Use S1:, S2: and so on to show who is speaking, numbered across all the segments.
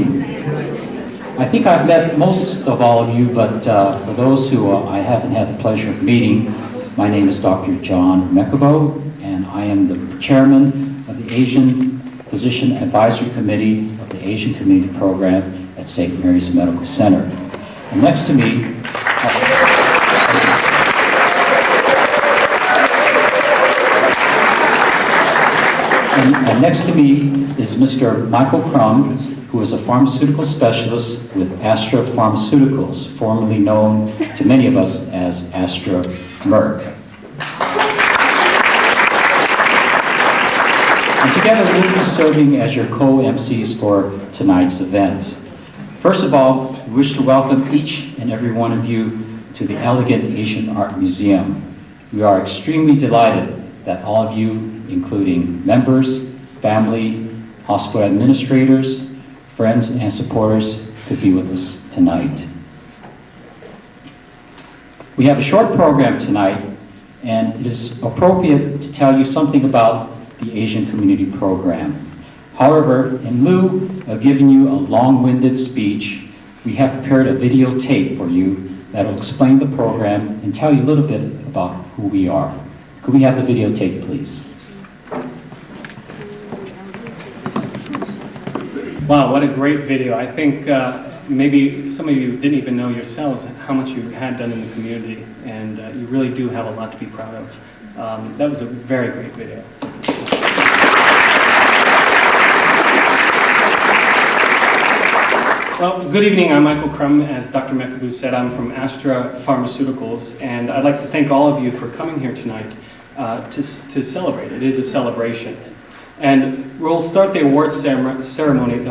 S1: evening. I think I've met most of all of you, but for those who I haven't had the pleasure of meeting, my name is Dr. John Mekubo, and I am the chairman of the Asian Physician Advisory Committee of the Asian Community Program at St. Mary's Medical Center. And next to me, is Mr. Michael Crum, who is a pharmaceutical specialist with Astra Pharmaceuticals, formerly known to many of us as Astra Merck. And together we'll be serving as your co-MCs for tonight's event. First of all, we wish to welcome each and every one of you to the Elegant Asian Art Museum. We are extremely delighted that all of you, including members, family, hospital administrators, friends, and supporters, could be with us tonight. We have a short program tonight, and it is appropriate to tell you something about the Asian Community Program. However, in lieu of giving you a long-winded speech, we have prepared a videotape for you that will explain the program and tell you a little bit about who we are. Could we have the videotape, please?
S2: Wow, what a great video. I think maybe some of you didn't even know yourselves how much you had done in the community, and you really do have a lot to be proud of. That was a very great video. Well, good evening. I'm Michael Crum. As Dr. Mekubo said, I'm from Astra Pharmaceuticals, and I'd like to thank all of you for coming here tonight to celebrate. It is a celebration. And we'll start the awards ceremony.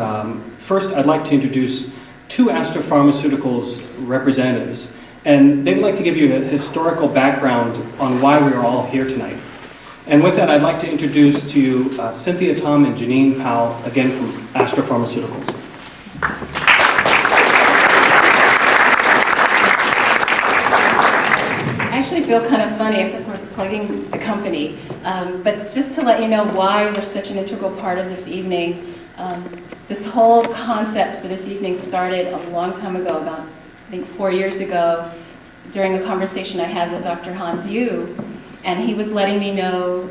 S2: First, I'd like to introduce two Astra Pharmaceuticals representatives, and they'd like to give you a historical background on why we are all here tonight. And with that, I'd like to introduce to you Cynthia Tom and Janine Powell, again from Astra Pharmaceuticals.
S3: I actually feel kind of funny if we're plugging the company, but just to let you know why we're such an integral part of this evening. This whole concept for this evening started a long time ago, about I think 4 years ago, during a conversation I had with Dr. Hans Yu, and he was letting me know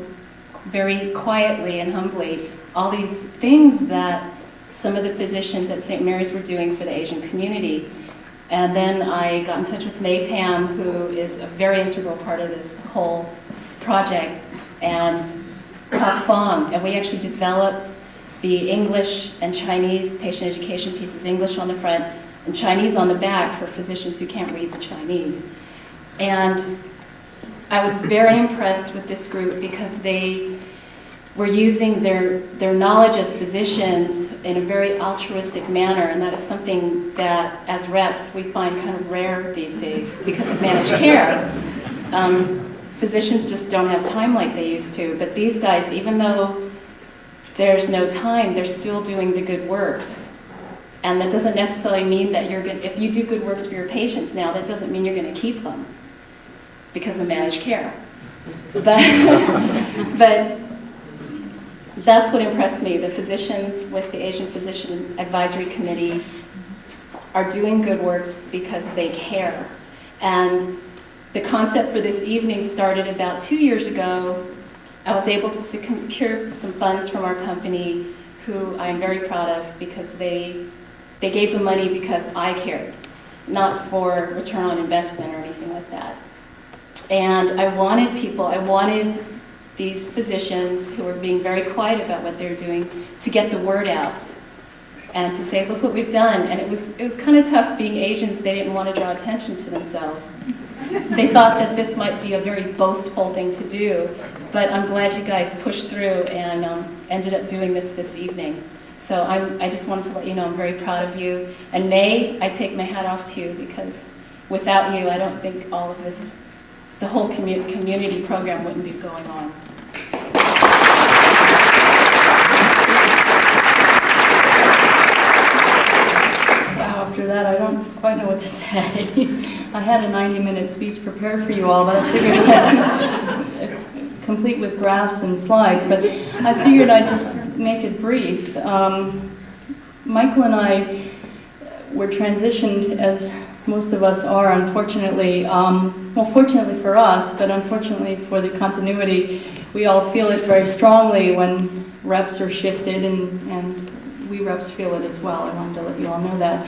S3: very quietly and humbly all these things that some of the physicians at St. Mary's were doing for the Asian community. And then I got in touch with Mei Tam, who is a very integral part of this whole project, and Park Fong, and we actually developed the English and Chinese patient education pieces, English on the front and Chinese on the back for physicians who can't read the Chinese. And I was very impressed with this group because they were using their knowledge as physicians in a very altruistic manner, and that is something that, as reps, we find kind of rare these days because of managed care. Physicians just don't have time like they used to, but these guys, even though there's no time, they're still doing the good works. And that doesn't necessarily mean that you're going to, if you do good works for your patients now, that doesn't mean you're going to keep them because of managed care. But that's what impressed me. The physicians with the Asian Physician Advisory Committee are doing good works because they care. And the concept for this evening started about 2 years ago. I was able to secure some funds from our company, who I'm very proud of, because they gave the money because I cared, not for return on investment or anything like that. And I wanted these physicians who were being very quiet about what they're doing to get the word out and to say, look what we've done. And it was kind of tough being Asians. They didn't want to draw attention to themselves. They thought that this might be a very boastful thing to do, but I'm glad you guys pushed through and ended up doing this evening. So I just wanted to let you know I'm very proud of you. And May, I take my hat off to you, because without you, I don't think all of this, the whole community program wouldn't be going on.
S4: After that, I don't quite know what to say. I had a 90-minute speech prepared for you all, but I figured I'd complete with graphs and slides, but I figured I'd just make it brief. Michael and I were transitioned, as most of us are, unfortunately. Well, fortunately for us, but unfortunately for the continuity, we all feel it very strongly when reps are shifted, and we reps feel it as well. I wanted to let you all know that.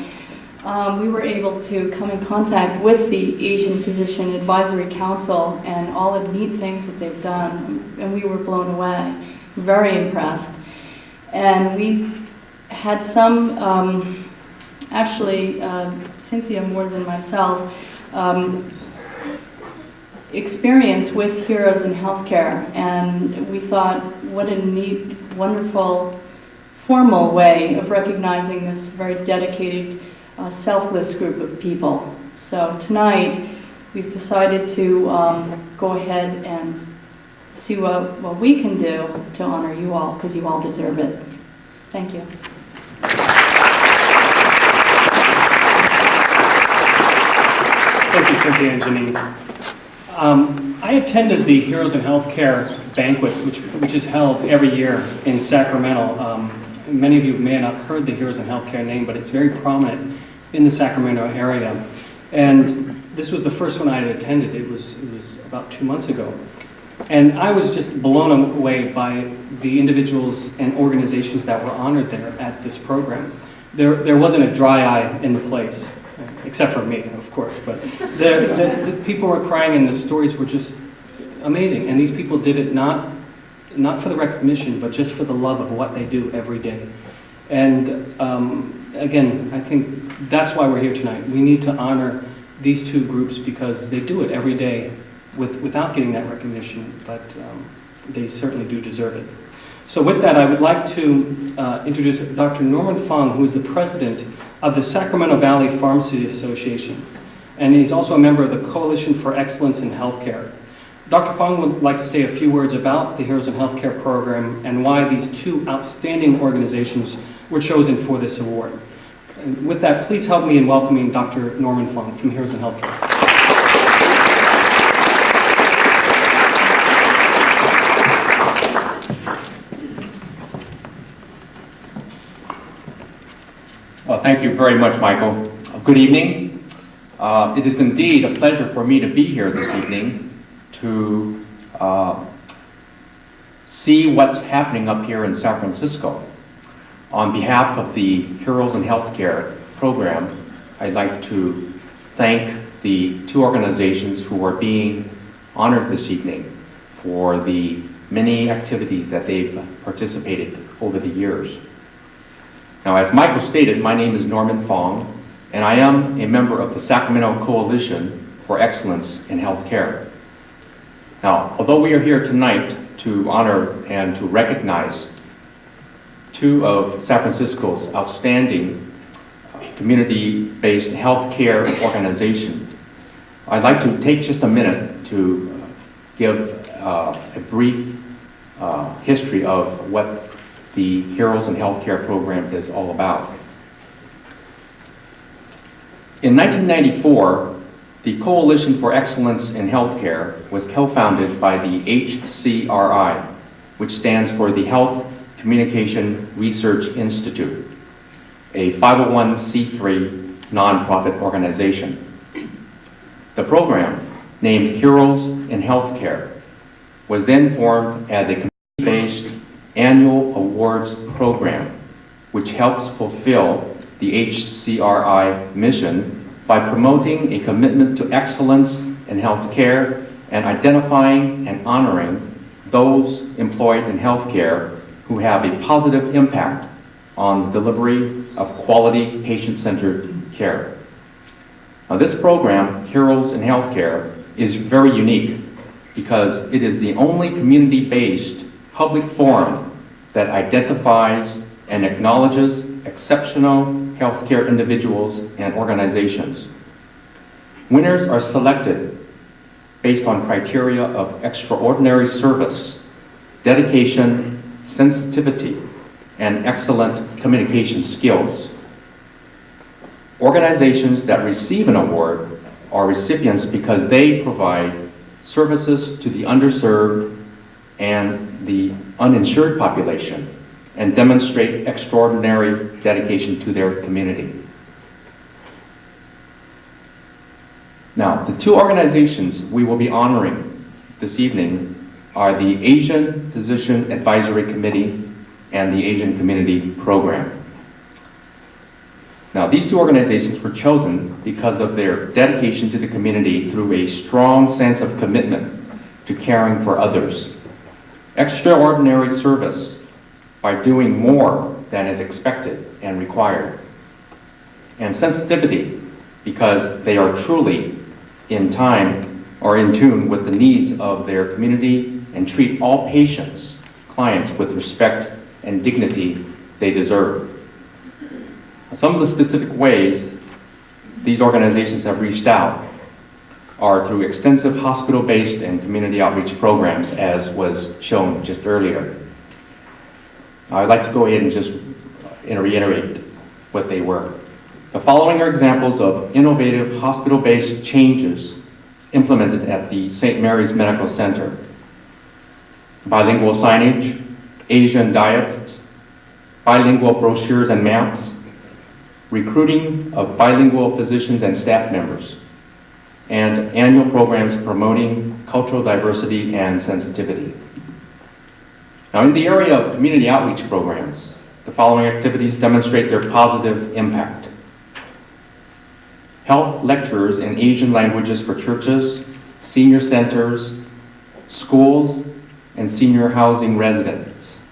S4: We were able to come in contact with the Asian Physician Advisory Council and all the neat things that they've done, and we were blown away, very impressed. And we had some, actually, Cynthia more than myself, experience with Heroes in Healthcare, and we thought, what a neat, wonderful, formal way of recognizing this very dedicated, selfless group of people. So tonight, we've decided to go ahead and see what we can do to honor you all, because you all deserve it. Thank you.
S2: Thank you, Cynthia and Janine. I attended the Heroes in Healthcare banquet, which is held every year in Sacramento. Many of you may have not heard the Heroes in Healthcare name, but it's very prominent in the Sacramento area. And this was the first one I had attended. It was about 2 months ago. And I was just blown away by the individuals and organizations that were honored there at this program. There wasn't a dry eye in the place, except for me, of course, but the people were crying and the stories were just amazing. And these people did it not for the recognition, but just for the love of what they do every day. And again, I think that's why we're here tonight. We need to honor these two groups because they do it every day without getting that recognition, but they certainly do deserve it. So with that, I would like to introduce Dr. Norman Fong, who is the president of the Sacramento Valley Pharmacy Association, and he's also a member of the Coalition for Excellence in Healthcare. Dr. Fong would like to say a few words about the Heroes in Healthcare program and why these two outstanding organizations were chosen for this award. And with that, please help me in welcoming Dr. Norman Fong from Heroes in Healthcare.
S5: Well, thank you very much, Michael. Good evening. It is indeed a pleasure for me to be here this evening to see what's happening up here in San Francisco. On behalf of the Heroes in Healthcare program, I'd like to thank the two organizations who are being honored this evening for the many activities that they've participated over the years. Now, as Michael stated, my name is Norman Fong, and I am a member of the Sacramento Coalition for Excellence in Healthcare. Now, although we are here tonight to honor and to recognize two of San Francisco's outstanding community-based healthcare organizations, I'd like to take just a minute to give a brief history of what the Heroes in Healthcare program is all about. In 1994, the Coalition for Excellence in Healthcare was co-founded by the HCRI, which stands for the Health Communication Research Institute, a 501c3 nonprofit organization. The program, named Heroes in Healthcare, was then formed as a community-based annual awards program, which helps fulfill the HCRI mission by promoting a commitment to excellence in healthcare and identifying and honoring those employed in healthcare who have a positive impact on the delivery of quality patient-centered care. Now, this program, Heroes in Healthcare, is very unique because it is the only community-based public forum that identifies and acknowledges exceptional healthcare individuals and organizations. Winners are selected based on criteria of extraordinary service, dedication, sensitivity, and excellent communication skills. Organizations that receive an award are recipients because they provide services to the underserved and the uninsured population, and demonstrate extraordinary dedication to their community. Now, the two organizations we will be honoring this evening are the Asian Physician Advisory Committee and the Asian Community Program. Now, these two organizations were chosen because of their dedication to the community through a strong sense of commitment to caring for others, extraordinary service by doing more than is expected and required, and sensitivity because they are truly in time or in tune with the needs of their community and treat all patients, clients with respect and dignity they deserve. Some of the specific ways these organizations have reached out are through extensive hospital-based and community outreach programs, as was shown just earlier. I'd like to go ahead and just reiterate what they were. The following are examples of innovative hospital-based changes implemented at the St. Mary's Medical Center. Bilingual signage, Asian diets, bilingual brochures and maps, recruiting of bilingual physicians and staff members, and annual programs promoting cultural diversity and sensitivity. Now, in the area of community outreach programs, the following activities demonstrate their positive impact. Health lectures in Asian languages for churches, senior centers, schools, and senior housing residents.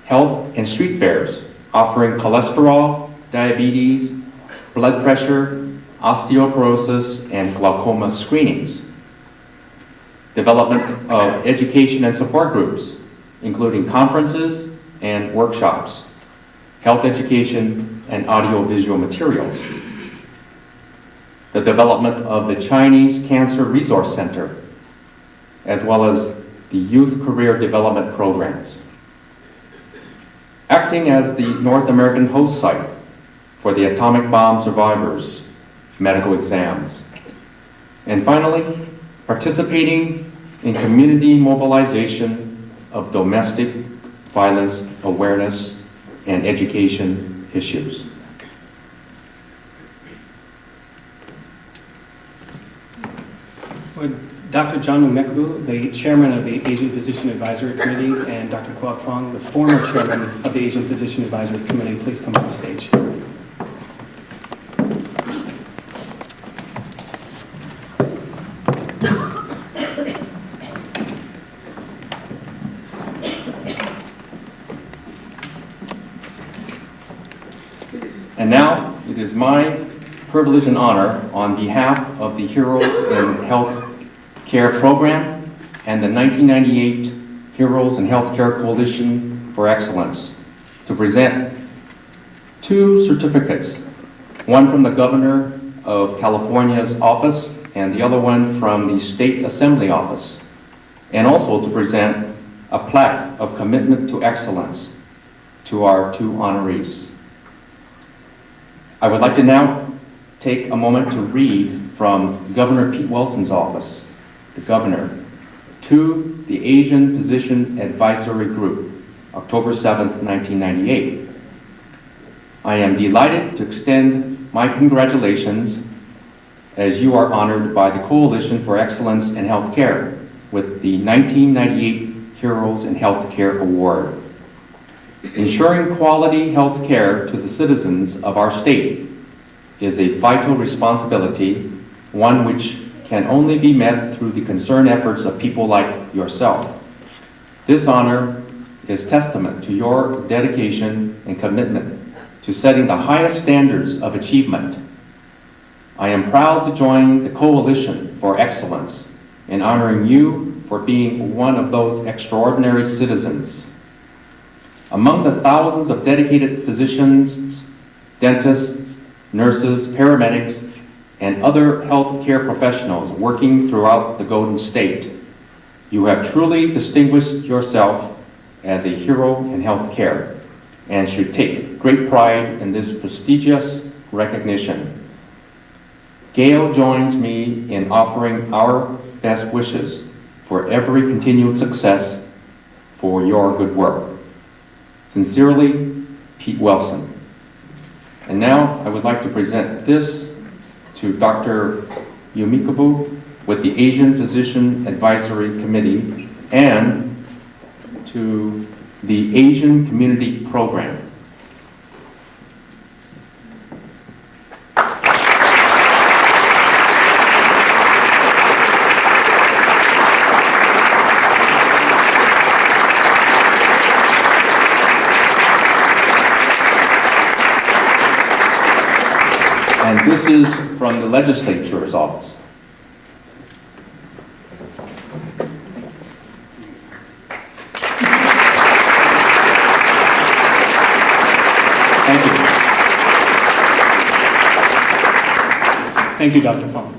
S5: Health and street fairs offering cholesterol, diabetes, blood pressure, osteoporosis, and glaucoma screenings. Development of education and support groups, including conferences and workshops, health education, and audiovisual materials. The development of the Chinese Cancer Resource Center, as well as the Youth Career Development Programs. Acting as the North American host site for the atomic bomb survivors' medical exams. And finally, participating in community mobilization of domestic violence awareness and education issues.
S2: Would Dr. John Umekbu, the chairman of the Asian Physician Advisory Committee, and Dr. Kwok Fong, the former chairman of the Asian Physician Advisory Committee, please come to the stage.
S5: And now, it is my privilege and honor on behalf of the Heroes in Health Care Program and the 1998 Heroes in Healthcare Coalition for Excellence to present two certificates, one from the Governor of California's office and the other one from the State Assembly office, and also to present a plaque of commitment to excellence to our two honorees. I would like to now take a moment to read from Governor Pete Wilson's office, the Governor, to the Asian Physician Advisory Group, October 7th, 1998. I am delighted to extend my congratulations as you are honored by the Coalition for Excellence in Healthcare with the 1998 Heroes in Healthcare Award. Ensuring quality health care to the citizens of our state is a vital responsibility, one which can only be met through the concerned efforts of people like yourself. This honor is testament to your dedication and commitment to setting the highest standards of achievement. I am proud to join the Coalition for Excellence in honoring you for being one of those extraordinary citizens. Among the thousands of dedicated physicians, dentists, nurses, paramedics, and other healthcare professionals working throughout the Golden State, you have truly distinguished yourself as a hero in healthcare and should take great pride in this prestigious recognition. Gail joins me in offering our best wishes for every continued success for your good work. Sincerely, Pete Wilson. And now I would like to present this to Dr. Yumikabu with the Asian Physician Advisory Committee and to the Asian Community Program. And this is from the legislature's office. Thank you.
S2: Thank you, Dr. Fong.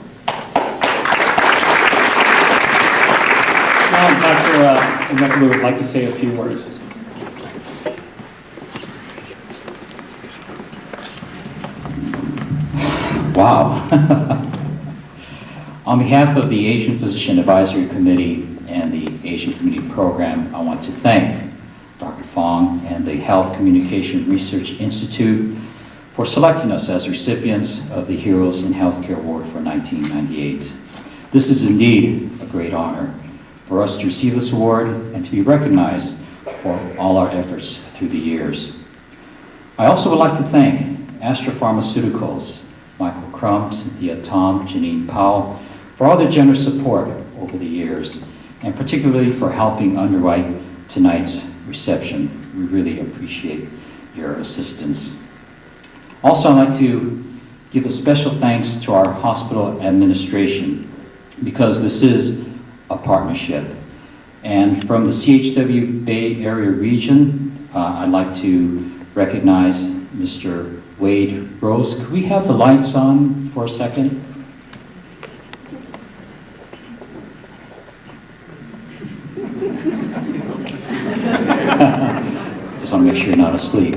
S2: Now, Dr. Mekabu would like to say a few words.
S1: Wow. On behalf of the Asian Physician Advisory Committee and the Asian Community Program, I want to thank Dr. Fong and the Health Communication Research Institute for selecting us as recipients of the Heroes in Healthcare Award for 1998. This is indeed a great honor for us to receive this award and to be recognized for all our efforts through the years. I also would like to thank Astra Pharmaceuticals, Michael Crum, Cynthia Tom, Janine Powell, for all their generous support over the years, and particularly for helping underwrite tonight's reception. We really appreciate your assistance. Also, I'd like to give a special thanks to our hospital administration, because this is a partnership. And from the CHW Bay Area region, I'd like to recognize Mr. Wade Rose. Could we have the lights on for a second? Just want to make sure you're not asleep.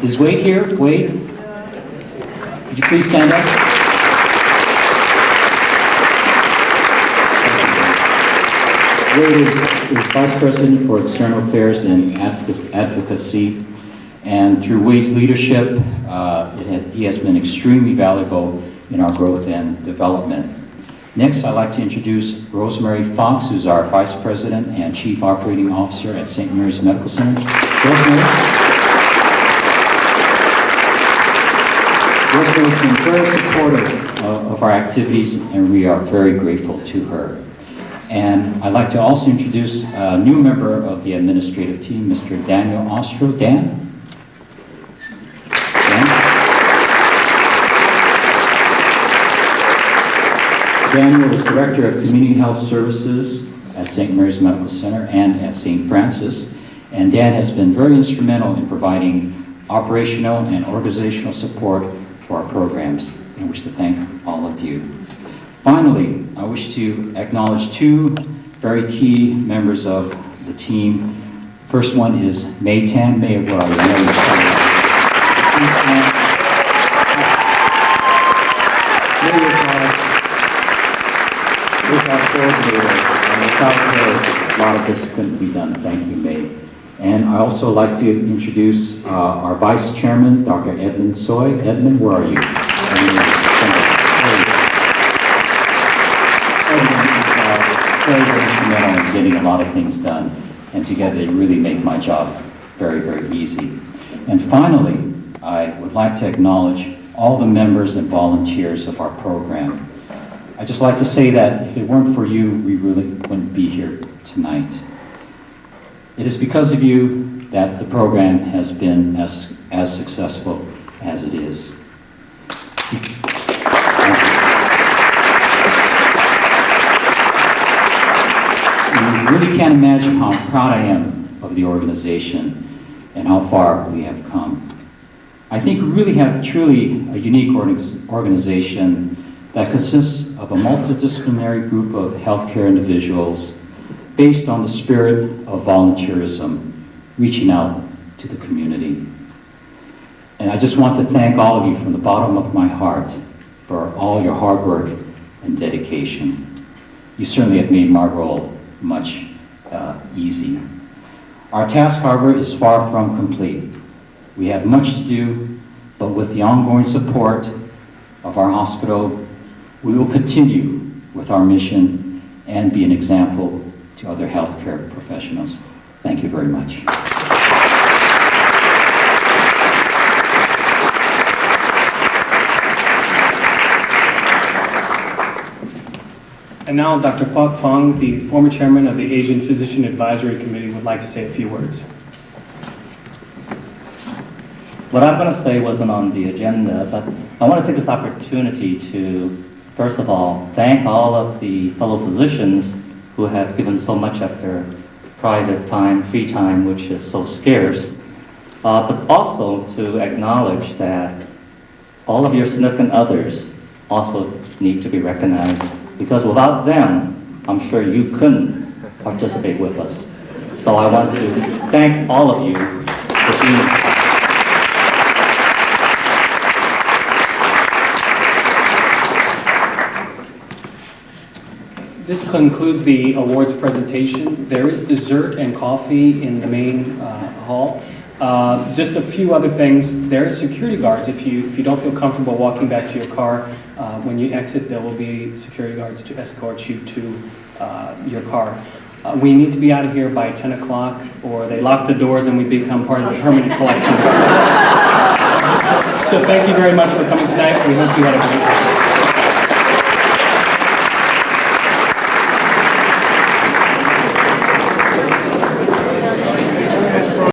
S1: Is Wade here? Wade? Could you please stand up? Wade is Vice President for External Affairs and Advocacy, and through Wade's leadership, he has been extremely valuable in our growth and development. Next, I'd like to introduce Rosemary Fox, who's our Vice President and Chief Operating Officer at St. Mary's Medical Center. Rosemary has been very supportive of our activities, and we are very grateful to her. And I'd like to also introduce a new member of the administrative team, Mr. Daniel Ostro. Dan? Daniel is Director of Community Health Services at St. Mary's Medical Center and at St. Francis. And Dan has been very instrumental in providing operational and organizational support for our programs. I wish to thank all of you. Finally, I wish to acknowledge two very key members of the team. First one is May Tan. May, where are you? May is our coordinator, and without her, a lot of this couldn't be done. Thank you, May. And I also like to introduce our Vice Chairman, Dr. Edmund Soy. Edmund, where are you? Very instrumental in getting a lot of things done, and together they really make my job very, very easy. And finally, I would like to acknowledge all the members and volunteers of our program. I'd just like to say that if it weren't for you, we really wouldn't be here tonight. It is because of you that the program has been as successful as it is. You really can't imagine how proud I am of the organization and how far we have come. I think we really have truly a unique organization that consists of a multidisciplinary group of healthcare individuals based on the spirit of volunteerism, reaching out to the community. And I just want to thank all of you from the bottom of my heart for all your hard work and dedication. You certainly have made my role much easier. Our task, however, is far from complete. We have much to do, but with the ongoing support of our hospital, we will continue with our mission and be an example to other healthcare professionals. Thank you very much.
S2: And now Dr. Kwok Fong, the former chairman of the Asian Physician Advisory Committee, would like to say a few words.
S6: What I'm going to say wasn't on the agenda, but I want to take this opportunity to, first of all, thank all of the fellow physicians who have given so much of their private time, free time, which is so scarce, but also to acknowledge that all of your significant others also need to be recognized, because without them, I'm sure you couldn't participate with us. So I want to thank all of you for being here.
S2: This concludes the awards presentation. There is dessert and coffee in the main hall. Just a few other things. There are security guards. If you don't feel comfortable walking back to your car, when you exit, there will be security guards to escort you to your car. We need to be out of here by 10 o'clock, or they lock the doors and we become part of the permanent collections. So thank you very much for coming tonight. We hope you had a great day.